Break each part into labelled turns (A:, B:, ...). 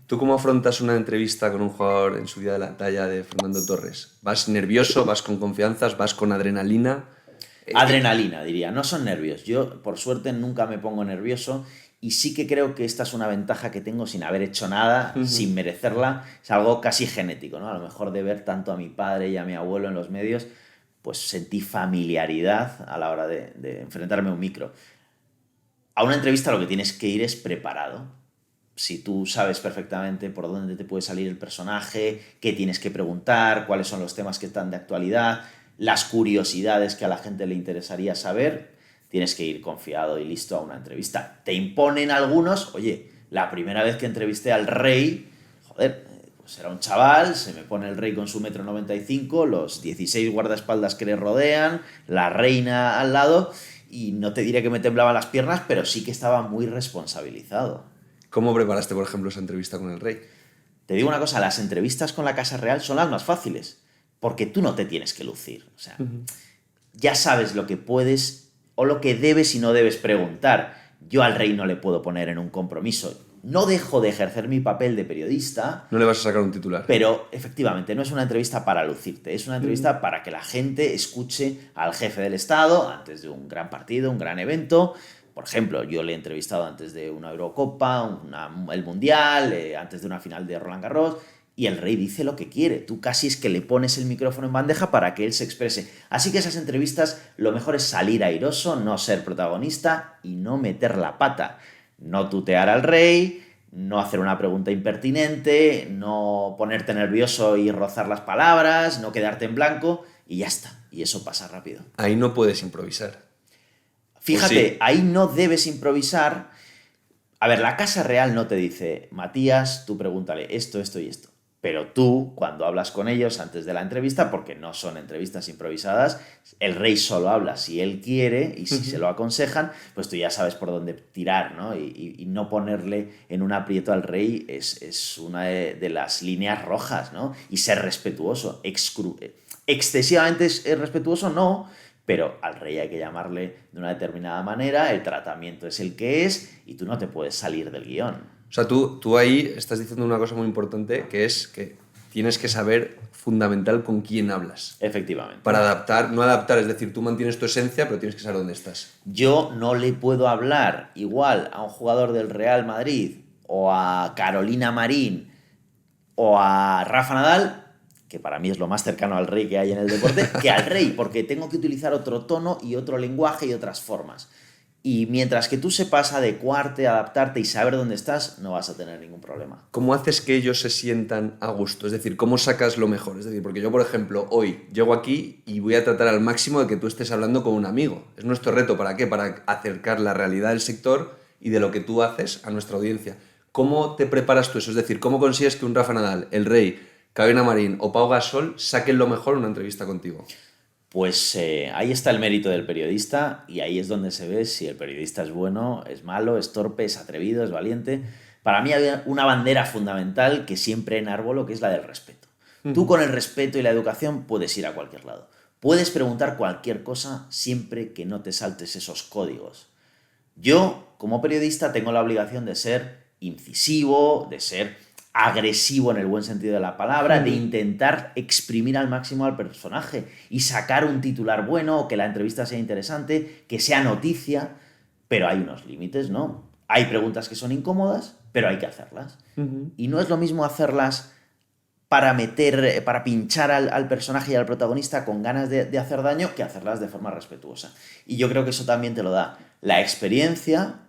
A: ¿Tú cómo afrontas una entrevista con un jugador en su día de la talla de Fernando Torres? ¿Vas nervioso? ¿Vas con confianzas? ¿Vas con adrenalina?
B: Adrenalina, diría, no son nervios. Yo, por suerte, nunca me pongo nervioso y sí que creo que esta es una ventaja que tengo sin haber hecho nada,
A: Ujú.
B: sin merecerla. Es algo casi genético, ¿no? A lo mejor de ver tanto a mi padre y a mi abuelo en los medios, pues sentí familiaridad a la hora de enfrentarme a un micro. A una entrevista lo que tienes que ir es preparado. Si tú sabes perfectamente por dónde te puede salir el personaje, qué tienes que preguntar, cuáles son los temas que están de actualidad, las curiosidades que a la gente le interesaría saber, tienes que ir confiado y listo a una entrevista. Te imponen algunos, oye, la primera vez que entrevisté al rey, joder, pues era un chaval, se me pone el rey con su 1,95 m, los 16 guardaespaldas que le rodean, la reina al lado, y no te diré que me temblaban las piernas, pero sí que estaba muy responsabilizado.
A: ¿Cómo preparaste, por ejemplo, esa entrevista con el rey?
B: Te digo una cosa, las entrevistas con la Casa Real son las más fáciles, porque tú no te tienes que lucir. O sea,
A: Ujú.
B: ya sabes lo que puedes o lo que debes y no debes preguntar. Yo al rey no le puedo poner en un compromiso. No dejo de ejercer mi papel de periodista,
A: No le vas a sacar un titular.
B: pero efectivamente no es una entrevista para lucirte, es una
A: Ujú.
B: entrevista para que la gente escuche al jefe del Estado antes de un gran partido, un gran evento. Por ejemplo, yo le he entrevistado antes de una Eurocopa, el Mundial, antes de una final de Roland Garros, y el rey dice lo que quiere. Tú casi es que le pones el micrófono en bandeja para que él se exprese. Así que esas entrevistas lo mejor es salir airoso, no ser protagonista y no meter la pata. No tutear al rey, no hacer una pregunta impertinente, no ponerte nervioso y rozar las palabras, no quedarte en blanco y ya está. Y eso pasa rápido.
A: Ahí no puedes improvisar. ¿O
B: Fíjate,
A: sí?
B: ahí no debes improvisar. A ver, la Casa Real no te dice, Matías, tú pregúntale esto, esto y esto. Pero tú, cuando hablas con ellos antes de la entrevista, porque no son entrevistas improvisadas, el rey solo habla si él quiere y si se
A: Ujú.
B: lo aconsejan, pues tú ya sabes por dónde tirar, ¿no? Y no ponerle en un aprieto al rey es una de las líneas rojas, ¿no? Y ser respetuoso, excesivamente respetuoso, no, pero al rey hay que llamarle de una determinada manera, el tratamiento es el que es y tú no te puedes salir del guión.
A: O sea, tú ahí estás diciendo una cosa muy importante, que es que tienes que saber fundamental con quién hablas.
B: Efectivamente.
A: Para adaptar, no adaptar, es decir, tú mantienes tu esencia, pero tienes que saber dónde estás.
B: Yo no le puedo hablar igual a un jugador del Real Madrid o a Carolina Marín o a Rafa Nadal, que para mí es lo más cercano al rey que hay en el deporte, que al rey, porque tengo que utilizar otro tono y otro lenguaje y otras formas. Y mientras que tú sepas adecuarte, adaptarte y saber dónde estás, no vas a tener ningún problema.
A: ¿Cómo haces que ellos se sientan a gusto? Es decir, ¿cómo sacas lo mejor? Es decir, porque yo, por ejemplo, hoy llego aquí y voy a tratar al máximo de que tú estés hablando con un amigo. Es nuestro reto. ¿Para qué? Para acercar la realidad del sector y de lo que tú haces a nuestra audiencia. ¿Cómo te preparas tú eso? Es decir, ¿cómo consigues que un Rafa Nadal, el Rey, Carolina Marín o Pau Gasol saquen lo mejor en una entrevista contigo?
B: Pues ahí está el mérito del periodista y ahí es donde se ve si el periodista es bueno, es malo, es torpe, es atrevido, es valiente. Para mí hay una bandera fundamental que siempre enarbolo, que es la del respeto. Tú
A: Ujú.
B: con el respeto y la educación puedes ir a cualquier lado. Puedes preguntar cualquier cosa siempre que no te saltes esos códigos. Yo, como periodista, tengo la obligación de ser incisivo, de ser agresivo en el buen sentido de la palabra, de
A: Ujú.
B: intentar exprimir al máximo al personaje y sacar un titular bueno, o que la entrevista sea interesante, que sea noticia, pero hay unos límites, ¿no? Hay preguntas que son incómodas, pero hay que hacerlas.
A: Ujú.
B: Y no es lo mismo hacerlas para meter, para pinchar al personaje y al protagonista con ganas de hacer daño que hacerlas de forma respetuosa. Y yo creo que eso también te lo da la experiencia,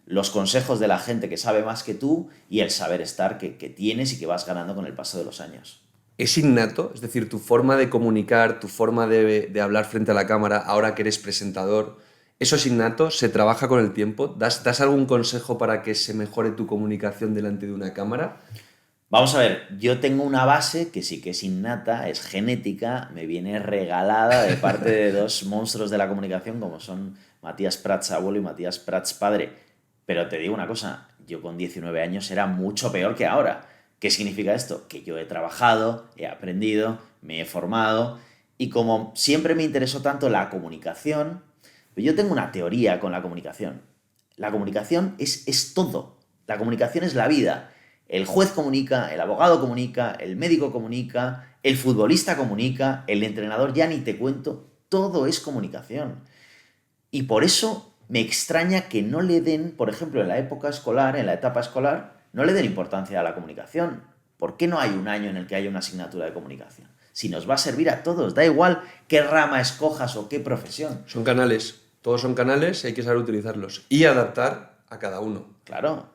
B: los consejos de la gente que sabe más que tú y el saber estar que tienes y que vas ganando con el paso de los años.
A: ¿Es innato? Es decir, tu forma de comunicar, tu forma de hablar frente a la cámara, ahora que eres presentador, ¿eso es innato? ¿Se trabaja con el tiempo? ¿Das algún consejo para que se mejore tu comunicación delante de una cámara?
B: Vamos a ver, yo tengo una base que sí que es innata, es genética, me viene regalada de parte de dos monstruos de la comunicación como son Matías Prats abuelo y Matías Prats padre. Pero te digo una cosa, yo con 19 años era mucho peor que ahora. ¿Qué significa esto? Que yo he trabajado, he aprendido, me he formado y como siempre me interesó tanto la comunicación, pues yo tengo una teoría con la comunicación. La comunicación es todo. La comunicación es la vida. El juez comunica, el abogado comunica, el médico comunica, el futbolista comunica, el entrenador ya ni te cuento, todo es comunicación. Y por eso me extraña que no le den, por ejemplo, en la época escolar, en la etapa escolar, no le den importancia a la comunicación. ¿Por qué no hay un año en el que haya una asignatura de comunicación? Si nos va a servir a todos, da igual qué rama escojas o qué profesión.
A: Son canales, todos son canales y hay que saber utilizarlos y adaptar a cada uno.
B: Claro.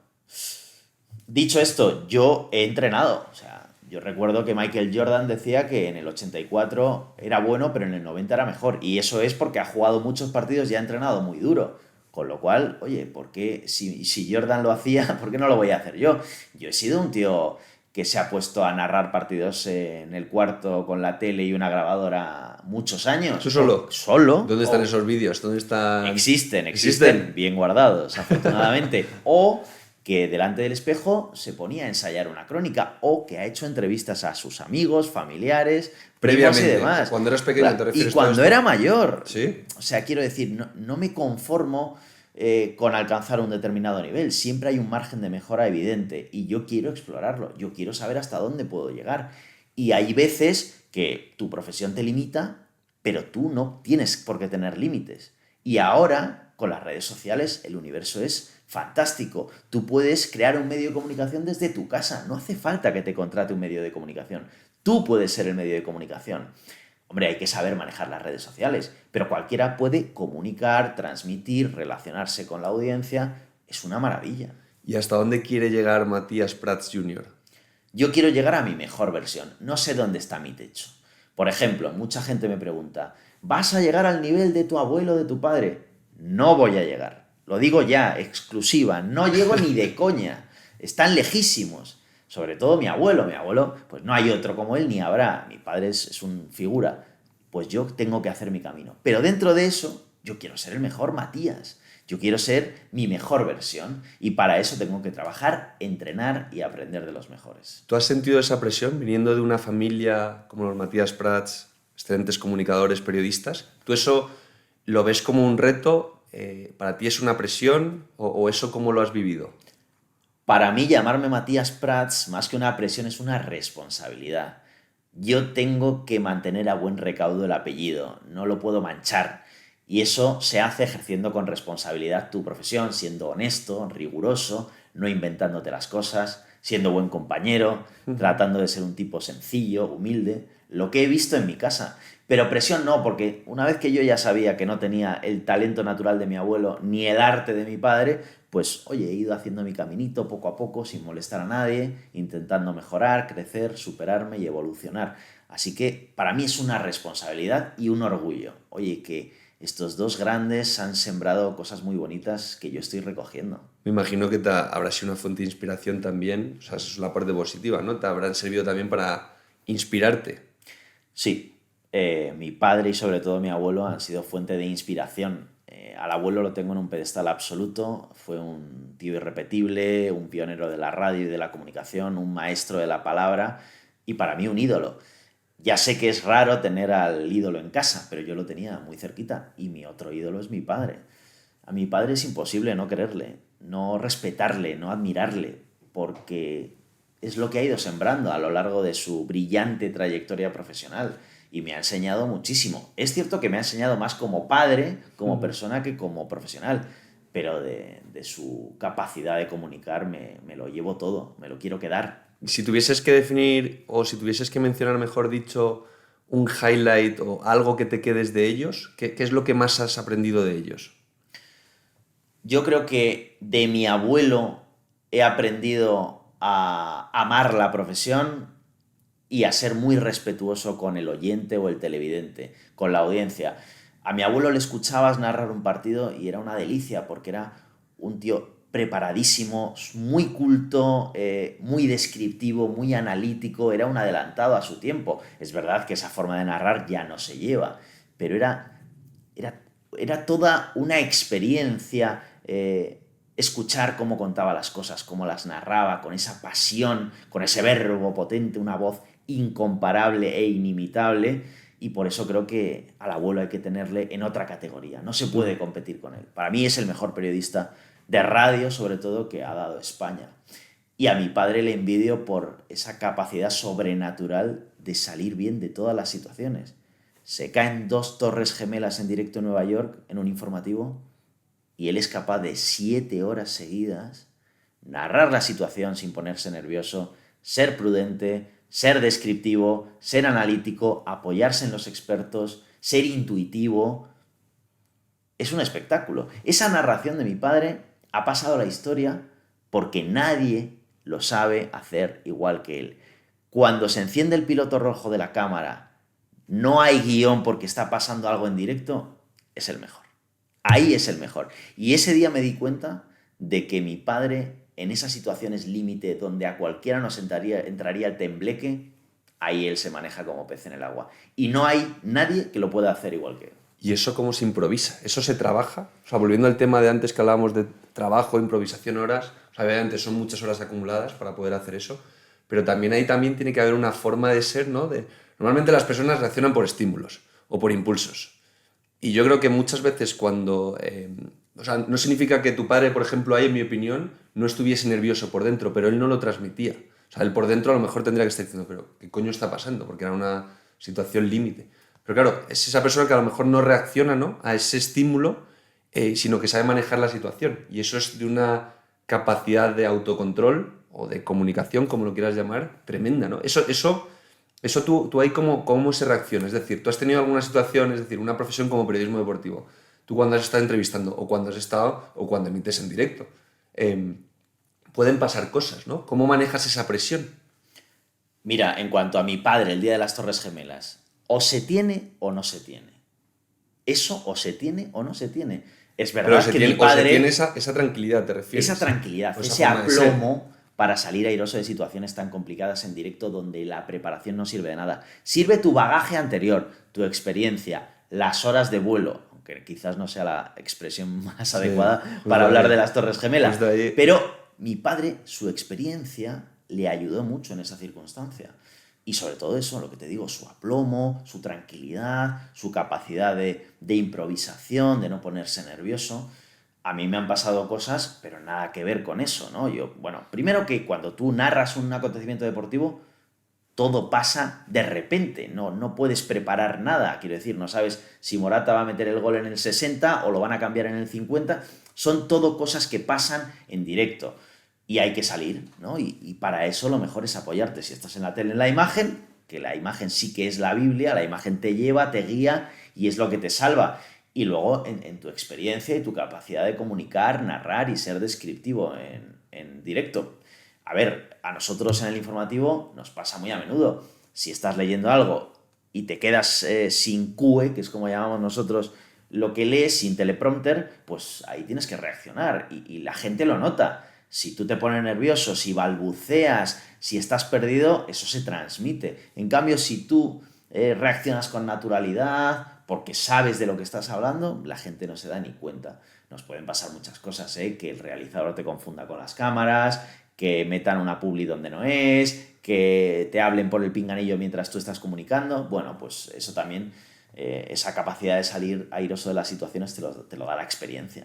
B: Dicho esto, yo he entrenado. O sea, yo recuerdo que Michael Jordan decía que en el 84 era bueno, pero en el 90 era mejor. Y eso es porque ha jugado muchos partidos y ha entrenado muy duro. Con lo cual, oye, ¿por qué si Jordan lo hacía, por qué no lo voy a hacer yo? Yo he sido un tío que se ha puesto a narrar partidos en el cuarto con la tele y una grabadora muchos años.
A: ¿Tú solo?
B: Solo.
A: ¿Dónde están esos vídeos? ¿Dónde están?
B: Existen, bien guardados, afortunadamente. O que delante del espejo se ponía a ensayar una crónica, o que ha hecho entrevistas a sus amigos, familiares, primos y demás.
A: Cuando eras pequeño,
B: te refieres. Y cuando era mayor.
A: ¿Sí?
B: O sea, quiero decir, no me conformo con alcanzar un determinado nivel. Siempre hay un margen de mejora evidente y yo quiero explorarlo. Yo quiero saber hasta dónde puedo llegar. Y hay veces que tu profesión te limita, pero tú no tienes por qué tener límites. Y ahora, con las redes sociales, el universo es fantástico. Tú puedes crear un medio de comunicación desde tu casa. No hace falta que te contrate un medio de comunicación. Tú puedes ser el medio de comunicación. Hombre, hay que saber manejar las redes sociales, pero cualquiera puede comunicar, transmitir, relacionarse con la audiencia. Es una maravilla.
A: ¿Y hasta dónde quiere llegar Matías Prats Jr.?
B: Yo quiero llegar a mi mejor versión. No sé dónde está mi techo. Por ejemplo, mucha gente me pregunta, ¿vas a llegar al nivel de tu abuelo o de tu padre? No voy a llegar. Lo digo ya, exclusiva. No llego ni de coña. Están lejísimos. Sobre todo mi abuelo. Mi abuelo, pues no hay otro como él ni habrá. Mi padre es un figura. Pues yo tengo que hacer mi camino. Pero dentro de eso, yo quiero ser el mejor Matías. Yo quiero ser mi mejor versión. Y para eso tengo que trabajar, entrenar y aprender de los mejores.
A: ¿Tú has sentido esa presión viniendo de una familia como los Matías Prats, excelentes comunicadores, periodistas? ¿Tú eso lo ves como un reto? ¿Para ti es una presión o eso cómo lo has vivido?
B: Para mí llamarme Matías Prats, más que una presión, es una responsabilidad. Yo tengo que mantener a buen recaudo el apellido, no lo puedo manchar. Y eso se hace ejerciendo con responsabilidad tu profesión, siendo honesto, riguroso, no inventándote las cosas, siendo buen compañero, tratando de ser un tipo sencillo, humilde, lo que he visto en mi casa. Pero presión no, porque una vez que yo ya sabía que no tenía el talento natural de mi abuelo ni el arte de mi padre, pues oye, he ido haciendo mi caminito poco a poco, sin molestar a nadie, intentando mejorar, crecer, superarme y evolucionar. Así que para mí es una responsabilidad y un orgullo. Oye, que estos dos grandes han sembrado cosas muy bonitas que yo estoy recogiendo.
A: Me imagino que habrá sido una fuente de inspiración también, o sea, eso es la parte positiva, ¿no? Te habrán servido también para inspirarte.
B: Sí, mi padre y sobre todo mi abuelo han sido fuente de inspiración. Al abuelo lo tengo en un pedestal absoluto, fue un tío irrepetible, un pionero de la radio y de la comunicación, un maestro de la palabra y para mí un ídolo. Ya sé que es raro tener al ídolo en casa, pero yo lo tenía muy cerquita y mi otro ídolo es mi padre. A mi padre es imposible no quererle, no respetarle, no admirarle, porque es lo que ha ido sembrando a lo largo de su brillante trayectoria profesional y me ha enseñado muchísimo. Es cierto que me ha enseñado más como padre, como persona, que como profesional, pero de su capacidad de comunicar me lo llevo todo, me lo quiero quedar.
A: Si tuvieses que definir, o si tuvieses que mencionar, mejor dicho, un highlight o algo que te quedes de ellos, ¿qué es lo que más has aprendido de ellos?
B: Yo creo que de mi abuelo he aprendido a amar la profesión y a ser muy respetuoso con el oyente o el televidente, con la audiencia. A mi abuelo le escuchabas narrar un partido y era una delicia porque era un tío preparadísimo, muy culto, muy descriptivo, muy analítico, era un adelantado a su tiempo. Es verdad que esa forma de narrar ya no se lleva, pero era toda una experiencia escuchar cómo contaba las cosas, cómo las narraba, con esa pasión, con ese verbo potente, una voz incomparable e inimitable, y por eso creo que al abuelo hay que tenerle en otra categoría, no se puede competir con él. Para mí es el mejor periodista de radio, sobre todo, que ha dado España. Y a mi padre le envidio por esa capacidad sobrenatural de salir bien de todas las situaciones. Se caen 2 torres gemelas en directo en Nueva York en un informativo y él es capaz de 7 horas seguidas narrar la situación sin ponerse nervioso, ser prudente, ser descriptivo, ser analítico, apoyarse en los expertos, ser intuitivo. Es un espectáculo. Esa narración de mi padre ha pasado a la historia porque nadie lo sabe hacer igual que él. Cuando se enciende el piloto rojo de la cámara, no hay guión porque está pasando algo en directo, es el mejor. Ahí es el mejor. Y ese día me di cuenta de que mi padre, en esas situaciones límite donde a cualquiera nos entraría el tembleque, ahí él se maneja como pez en el agua. Y no hay nadie que lo pueda hacer igual que él.
A: ¿Y eso cómo se improvisa? ¿Eso se trabaja? O sea, volviendo al tema de antes que hablábamos de trabajo, improvisación, horas, o sea, obviamente son muchas horas acumuladas para poder hacer eso, pero también ahí también tiene que haber una forma de ser, ¿no? Normalmente las personas reaccionan por estímulos o por impulsos. Y yo creo que muchas veces cuando... o sea, no significa que tu padre, por ejemplo, ahí, en mi opinión, no estuviese nervioso por dentro, pero él no lo transmitía. O sea, él por dentro a lo mejor tendría que estar diciendo, pero ¿qué coño está pasando? Porque era una situación límite. Pero claro, es esa persona que a lo mejor no reacciona, ¿no?, a ese estímulo, sino que sabe manejar la situación. Y eso es de una capacidad de autocontrol o de comunicación, como lo quieras llamar, tremenda, ¿no? Eso tú ahí cómo se reacciona. Es decir, tú has tenido alguna situación, es decir, una profesión como periodismo deportivo. Tú cuando has estado entrevistando o cuando has estado o cuando emites en directo, pueden pasar cosas, ¿no? ¿Cómo manejas esa presión?
B: Mira, en cuanto a mi padre, el día de las Torres Gemelas, o se tiene o no se tiene. Eso o se tiene o no se tiene. Es verdad que mi padre...
A: O se tiene esa tranquilidad, ¿te refieres?
B: Esa tranquilidad,
A: O esa
B: ese
A: forma de ser.
B: aplomo para salir airoso de situaciones tan complicadas en directo donde la preparación no sirve de nada. Sirve tu bagaje anterior, tu experiencia, las horas de vuelo, aunque quizás no sea la expresión más adecuada para hablar de las Torres Gemelas. Pero mi padre, su experiencia le ayudó mucho en esa circunstancia. Y sobre todo eso, lo que te digo, su aplomo, su tranquilidad, su capacidad de improvisación, de no ponerse nervioso. A mí me han pasado cosas, pero nada que ver con eso, ¿no? Primero que cuando tú narras un acontecimiento deportivo, todo pasa de repente, no puedes preparar nada, quiero decir, no sabes si Morata va a meter el gol en el 60 o lo van a cambiar en el 50, son todo cosas que pasan en directo y hay que salir, ¿no? Y para eso lo mejor es apoyarte, si estás en la tele, en la imagen, que la imagen sí que es la Biblia, la imagen te lleva, te guía y es lo que te salva. Y luego en tu experiencia y tu capacidad de comunicar, narrar y ser descriptivo en directo. A ver, a nosotros en el informativo nos pasa muy a menudo. Si estás leyendo algo y te quedas sin CUE, que es como llamamos nosotros lo que lees, sin teleprompter, pues ahí tienes que reaccionar y la gente lo nota. Si tú te pones nervioso, si balbuceas, si estás perdido, eso se transmite. En cambio, si tú reaccionas con naturalidad, porque sabes de lo que estás hablando, la gente no se da ni cuenta. Nos pueden pasar muchas cosas, que el realizador te confunda con las cámaras, que metan una publi donde no es, que te hablen por el pinganillo mientras tú estás comunicando. Bueno, pues eso también, esa capacidad de salir airoso de las situaciones te lo da la experiencia.